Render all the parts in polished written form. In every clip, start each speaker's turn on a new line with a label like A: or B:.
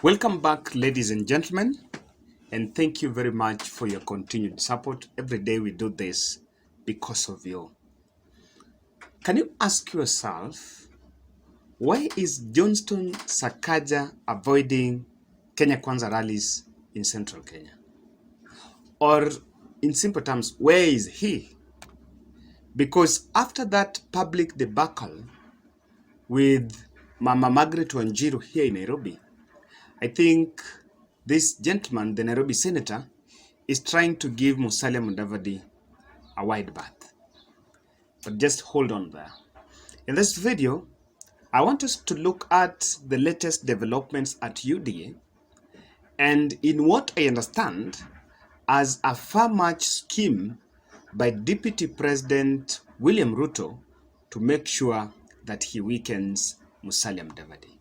A: Welcome back, ladies and gentlemen, and thank you very much for your continued support. Every day we do this because of you. Can you ask yourself, why is Johnston Sakaja avoiding Kenya Kwanza rallies in central Kenya? Or in simple terms, where is he? Because after that public debacle with Mama Margaret Wanjiru here in Nairobi, I think this gentleman, the Nairobi senator, is trying to give Musalia Mudavadi a wide berth. But just hold on there. In this video, I want us to look at the latest developments at UDA and in what I understand as a far-march scheme by Deputy President William Ruto to make sure that he weakens Musalia Mudavadi.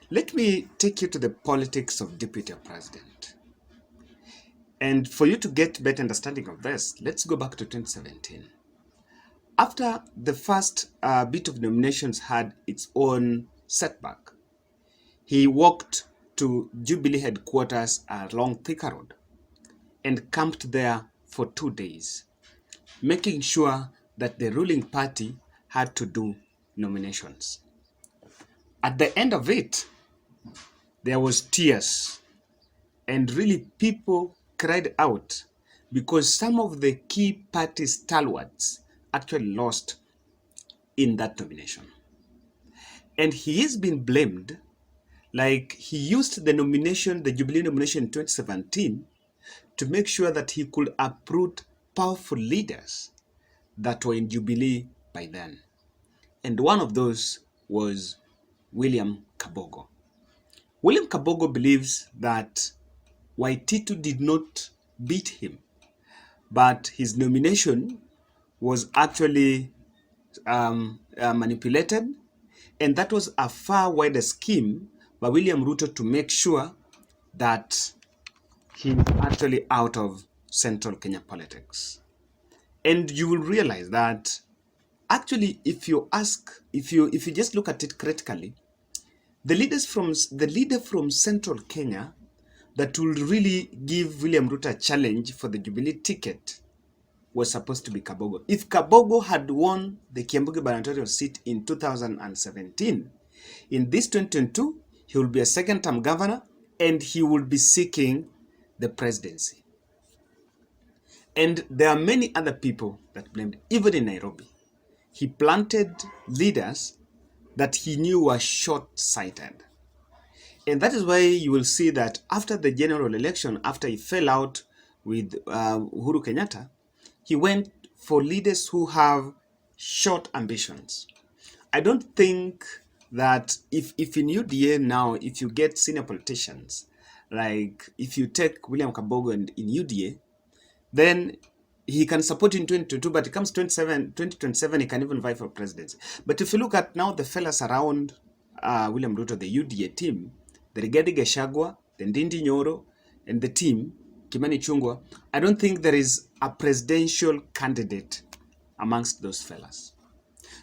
A: Let me take you to the politics of Deputy President. And for you to get better understanding of this, let's go back to 2017. After the first bit of nominations had its own setback, he walked to Jubilee headquarters along Thika Road and camped there for 2 days, making sure that the ruling party had to do nominations. At the end of it, there was tears, and really people cried out because some of the key party stalwarts actually lost in that nomination. And he has been blamed, like he used the nomination, the Jubilee nomination in 2017, to make sure that he could uproot powerful leaders that were in Jubilee by then. And one of those was William Kabogo. William Kabogo believes that Waititu did not beat him, but his nomination was actually manipulated, and that was a far wider scheme by William Ruto to make sure that he's actually out of central Kenya politics. And you will realize that actually, if you just look at it critically, the leader from central Kenya that will really give William Ruto a challenge for the Jubilee ticket was supposed to be Kabogo. If Kabogo had won the Kiambu gubernatorial seat in 2017, in this 2022, he will be a second-term governor and he will be seeking the presidency. And there are many other people that blamed, even in Nairobi. He planted leaders that he knew were short-sighted. And that is why you will see that after the general election, after he fell out with Uhuru Kenyatta, he went for leaders who have short ambitions. I don't think that if in UDA now, if you get senior politicians, like if you take William Kabogo in UDA, then he can support in 2022, but it comes 2027, he can even vie for presidency. But if you look at now the fellas around William Ruto, the UDA team, the Rigathi Gachagua, the Ndindi Nyoro, and the team, Kimani Chungwa, I don't think there is a presidential candidate amongst those fellas.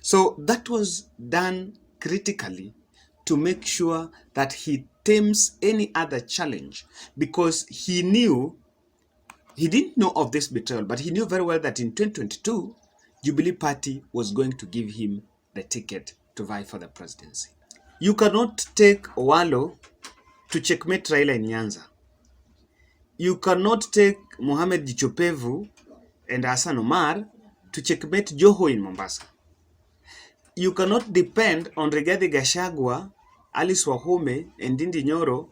A: So that was done critically to make sure that he tames any other challenge, because he didn't know of this betrayal, but he knew very well that in 2022, Jubilee Party was going to give him the ticket to vie for the presidency. You cannot take Owalo to checkmate Raila in Nyanza. You cannot take Mohamed Jichopevu and Hassan Omar to checkmate Joho in Mombasa. You cannot depend on Rigathi Gachagua, Alice Wahome, and Ndindi Nyoro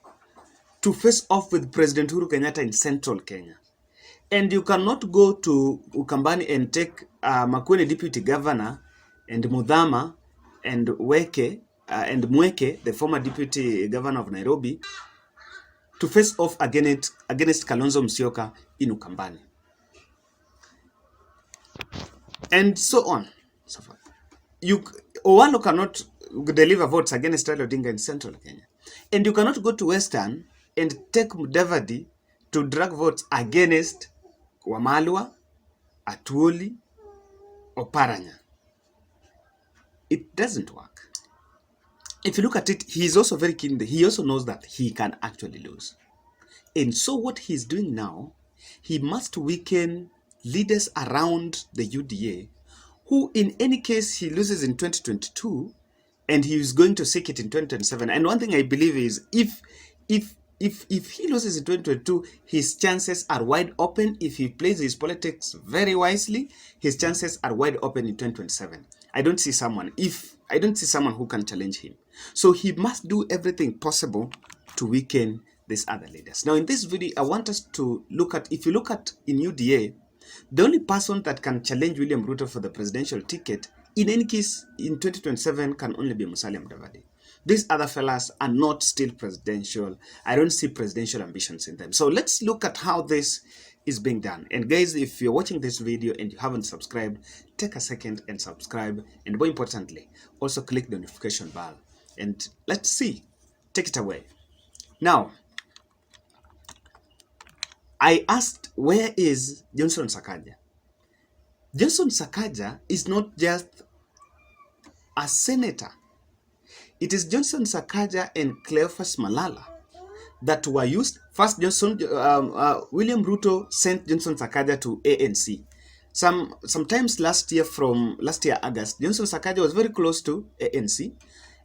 A: to face off with President Uhuru Kenyatta in central Kenya. And you cannot go to Ukambani and take Makueni deputy governor and Mudhama and Mweke, the former deputy governor of Nairobi, to face off against Kalonzo Musyoka in Ukambani. And so on, so forth. Owalo cannot deliver votes against Raila Odinga in central Kenya. And you cannot go to Western and take Mudavadi to drag votes against Wamalwa, Atuoli, or Paranya. It doesn't work. if you look at it, he is also very keen. He also knows that he can actually lose. And so what he's doing now, he must weaken leaders around the UDA, who in any case he loses in 2022, and he is going to seek it in 2027. And one thing I believe is if he loses in 2022, his chances are wide open. If he plays his politics very wisely, his chances are wide open in 2027. I don't see someone who can challenge him. So he must do everything possible to weaken these other leaders. Now in this video, I want us to look at, if you look at in UDA, the only person that can challenge William Ruto for the presidential ticket, in any case, in 2027, can only be Musalia Mudavadi. These other fellas are not still presidential. I don't see presidential ambitions in them. So let's look at how this is being done. And guys, if you're watching this video and you haven't subscribed, take a second and subscribe. And more importantly, also click the notification bell. And let's see. Take it away. Now, I asked, where is Johnson Sakaja? Johnson Sakaja is not just a senator. It is Johnson Sakaja and Cleophas Malala that were used. First, William Ruto sent Johnson Sakaja to ANC. Sometimes last year August, Johnson Sakaja was very close to ANC.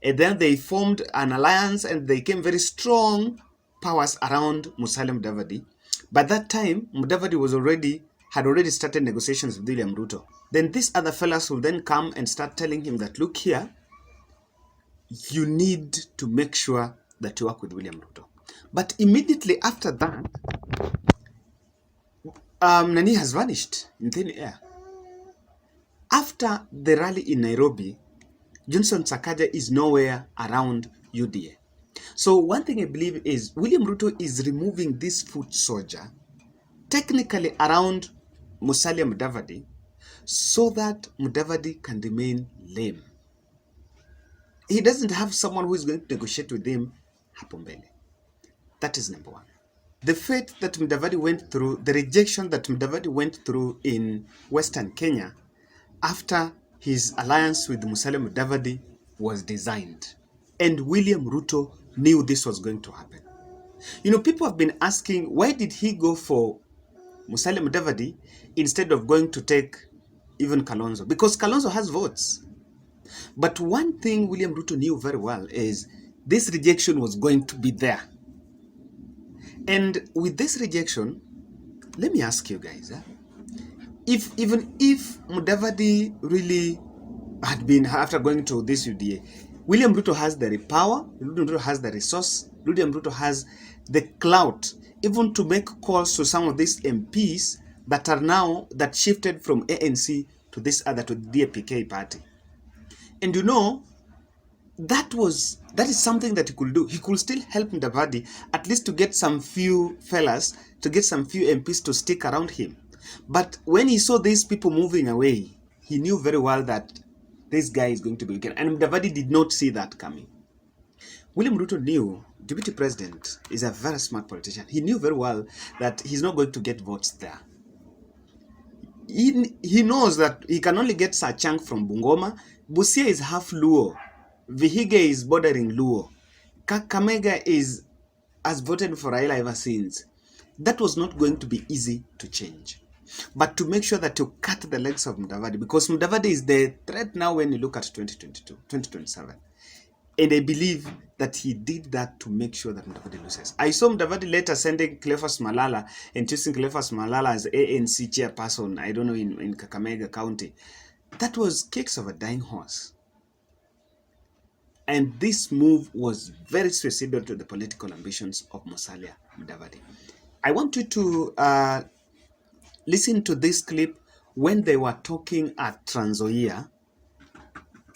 A: And then they formed an alliance and they became very strong powers around Musalia Mudavadi. By that time, Mudavadi had already started negotiations with William Ruto. Then these other fellas will then come and start telling him that, look here, you need to make sure that you work with William Ruto. But immediately after that, Nani has vanished in thin air. After the rally in Nairobi, Johnson Sakaja is nowhere around UDA. So one thing I believe is William Ruto is removing this foot soldier technically around Musalia Mudavadi so that Mudavadi can remain lame. He doesn't have someone who is going to negotiate with him hapo mbele. That is number one. The fate that Mudavadi went through, the rejection that Mudavadi went through in Western Kenya after his alliance with Musalia Mudavadi was designed. And William Ruto knew this was going to happen. You know, people have been asking, why did he go for Musalia Mudavadi instead of going to take even Kalonzo? Because Kalonzo has votes. But one thing William Ruto knew very well is this rejection was going to be there. And with this rejection, let me ask you guys, even if Mudavadi really had been, after going to this UDA, William Ruto has the power, William Ruto has the resource, William Ruto has the clout, even to make calls to some of these MPs that shifted from ANC to this other, to the DAPK party. And you know, that is something that he could do. He could still help Mudavadi at least to get some few fellas, to get some few MPs to stick around him. But when he saw these people moving away, he knew very well that this guy is going to be weakened. And Mudavadi did not see that coming. William Ruto knew Deputy President is a very smart politician. He knew very well that he's not going to get votes there. He knows that he can only get Sachang from Bungoma. Busia is half Luo. Vihiga is bordering Luo. Kakamega has voted for Raila ever since. That was not going to be easy to change. But to make sure that you cut the legs of Mudavadi, because Mudavadi is the threat now when you look at 2022, 2027. And I believe that he did that to make sure that Mudavadi loses. I saw Mudavadi later sending Cleophas Malala and choosing Cleophas Malala as ANC chairperson, I don't know, in Kakamega County. That was cakes of a dying horse. And this move was very suicidal to the political ambitions of Musalia Mudavadi. I want you to listen to this clip when they were talking at Trans Nzoia,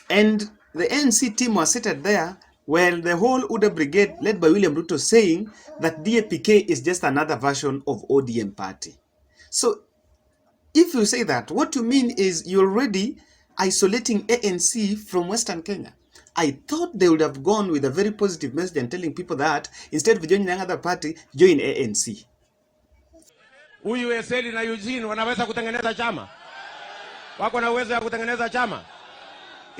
A: and the ANC team was seated there while the whole UDA brigade led by William Ruto saying that DAPK is just another version of ODM party. So if you say that, what you mean is you're already isolating ANC from Western Kenya. I thought they would have gone with a very positive message and telling people that instead of joining another party, join ANC.
B: Huyu Eseli na Eugene wanaweza kutengeneza chama? Wako na uwezo ya kutengeneza chama?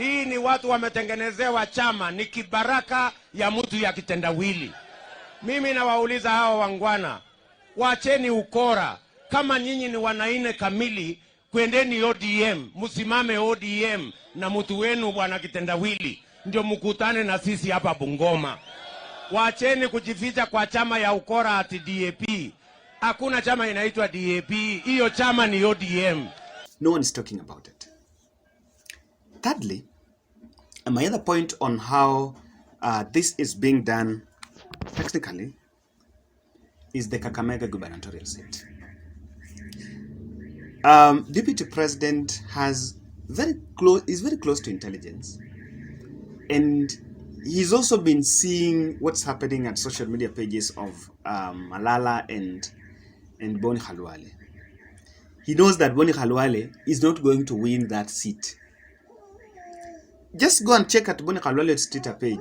B: Hii ni watu wametengenezewa chama, ni kibaraka ya mtu ya kitendawili. Mimi nawauliza hawa wangwana, wacheni ukora. Kama nyinyi ni wanaine kamili, kwendeni ODM, msimame ODM na mtu wenu bwana kitendawili, ndio mkutane na sisi hapa Bungoma. Wacheni kujificha kwa chama ya ukora ati DAP. Hakuna chama inaitwa DAP, hiyo chama ni ODM.
A: No one is talking about it. Thirdly, my other point on how this is being done technically is the Kakamega gubernatorial seat. Deputy President is very close to intelligence, and he's also been seeing what's happening at social media pages of Malala and Boni Khalwale. He knows that Boni Khalwale is not going to win that seat. Just go and check at Boni Khalwale's Twitter page.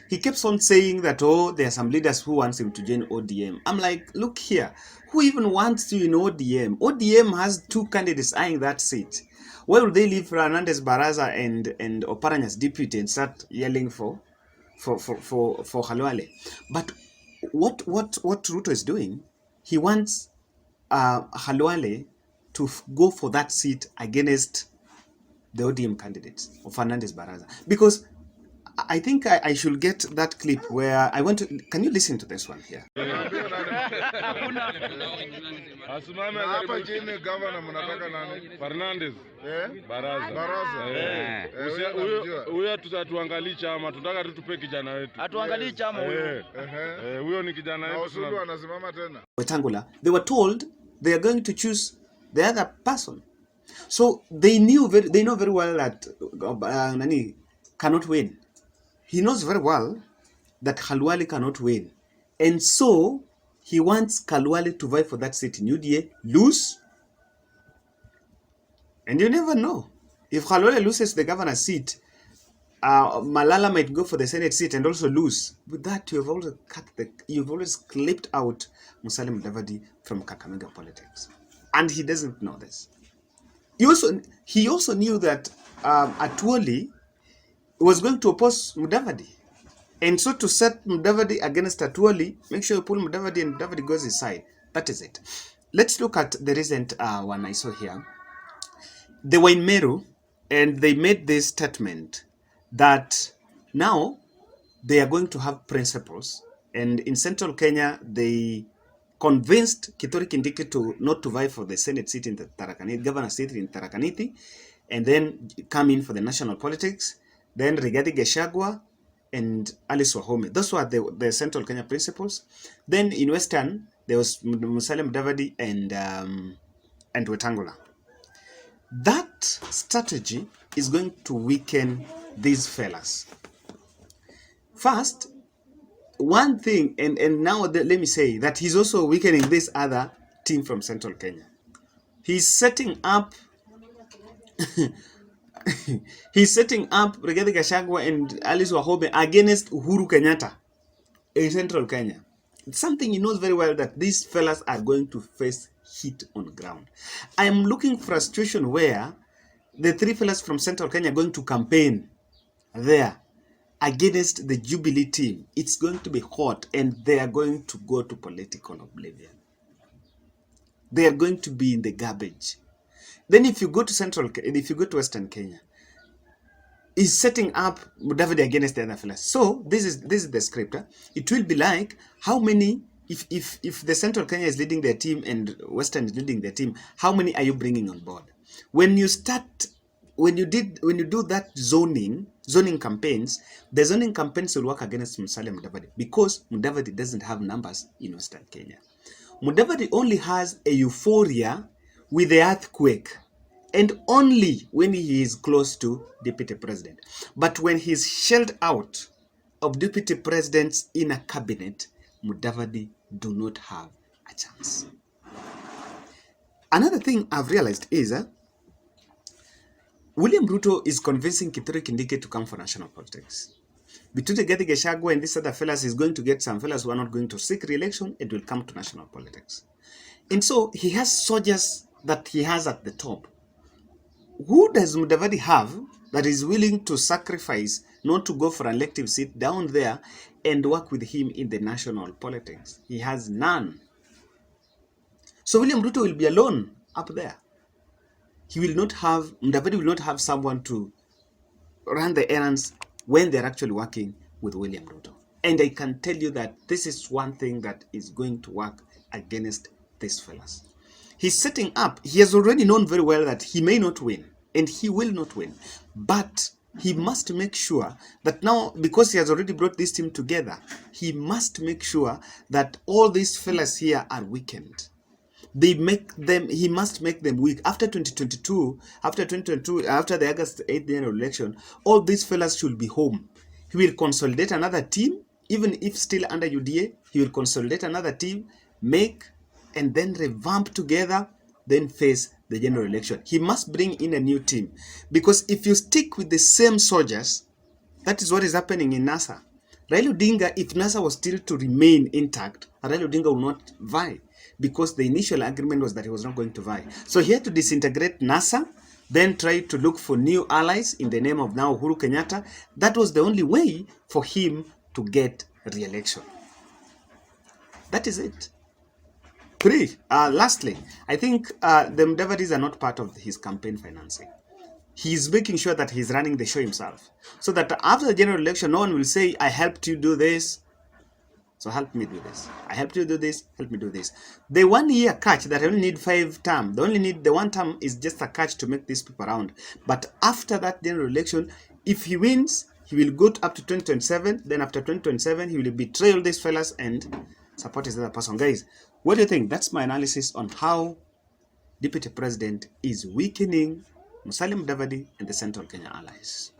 A: He keeps on saying that, oh, there are some leaders who want him to join ODM. I'm like, look here, who even wants you in ODM? ODM has 2 candidates eyeing that seat. Why would they leave Fernandez Baraza and Oparanyas deputy and start yelling for Khalwale? But what Ruto is doing, he wants Khalwale to go for that seat against the ODM candidates of Fernandez Baraza, because I think I should get that clip where I want to. Can you listen to this one here?
C: Hapa chini governor mnataka nani? Fernandez Baraza. Huyo tutatuangalia chama, tunataka tutupe kijana wetu. Atuangalie chama huyo. Huyo ni kijana wetu. Usulu anasimama tena.
A: Wetangula, they were told they are going to choose the other person. So they know very well that Nani cannot win. He knows very well that Khalwale cannot win. And so he wants Khalwale to vie for that seat in UDA, lose. And you never know. If Khalwale loses the governor's seat, Malala might go for the Senate seat and also lose. With that, you've always clipped out Musalia Mudavadi from Kakamega politics. And he doesn't know this. He also knew that Atuoli was going to oppose Mudavadi. And so to set Mudavadi against Atuoli, make sure you pull Mudavadi and Mudavadi goes his side. That is it. Let's look at the recent one I saw here. They were in Meru and they made this statement that now they are going to have principles. And in central Kenya, they convinced Kithure Kindiki to not to vie for the Senate seat in the Tharaka-Nithi, governor seat in Tharaka-Nithi, and then come in for the national politics. Then Rigathi Gachagua and Alice Wahome. Those were the central Kenya principles. Then in Western, there was Musalia Mudavadi and Wetangula. That strategy is going to weaken these fellas. First, one thing, and now let me say that he's also weakening this other team from Central Kenya. He's setting up Rigathi Gachagua and Alice Wahome against Uhuru Kenyatta in Central Kenya. It's something he knows very well that these fellas are going to face heat on ground. I am looking for a situation where the 3 fellas from Central Kenya are going to campaign there against the Jubilee team. It's going to be hot and they are going to go to political oblivion. They are going to be in the garbage. Then if you go to Western Kenya, he's setting up Mudavadi against the other fellas. So this is the script. It will be like how many, if the Central Kenya is leading their team and Western is leading their team, how many are you bringing on board? When you do that zoning campaigns, the zoning campaigns will work against Musalia Mudavadi because Mudavadi doesn't have numbers in Western Kenya. Mudavadi only has a euphoria with the earthquake, and only when he is close to deputy president. But when he's shelled out of deputy presidents in a cabinet, Mudavadi do not have a chance. Another thing I've realized is William Ruto is convincing Kithure Kindiki to come for national politics. Between Rigathi Gachagua and these other fellas, he's going to get some fellas who are not going to seek re-election and will come to national politics. And so he has soldiers that he has at the top. Who does Mudavadi have that is willing to sacrifice, not to go for an elective seat down there and work with him in the national politics. He has none. So William Ruto will be alone up there. He will not have, Mudavadi will not have someone to run the errands when they're actually working with William Ruto. And I can tell you that this is one thing that is going to work against these fellas. He's setting up, he has already known very well that he may not win, and he will not win. But he must make sure that now, because he has already brought this team together, he must make sure that all these fellas here are weakened. He must make them weak. After 2022, after the August 8th general election, all these fellas should be home. He will consolidate another team, even if still under UDA, he will consolidate another team, and then revamp together, then face the general election. He must bring in a new team. Because if you stick with the same soldiers, that is what is happening in NASA. Raila Odinga, if NASA was still to remain intact, Raila Odinga will not vie, because the initial agreement was that he was not going to vie. So he had to disintegrate NASA, then try to look for new allies in the name of now Uhuru Kenyatta. That was the only way for him to get re-election. That is it. Lastly, I think the Mudavadis are not part of his campaign financing. He's making sure that he's running the show himself. So that after the general election, no one will say, I helped you do this, so help me do this. I helped you do this, help me do this. The 1 year catch that only need 5 terms, the 1 term is just a catch to make these people around. But after that general election, if he wins, he will go up to 2027. Then after 2027, he will betray all these fellas and support his other person. Guys, what do you think? That's my analysis on how Deputy President is weakening Musalia Mudavadi and the Central Kenya allies.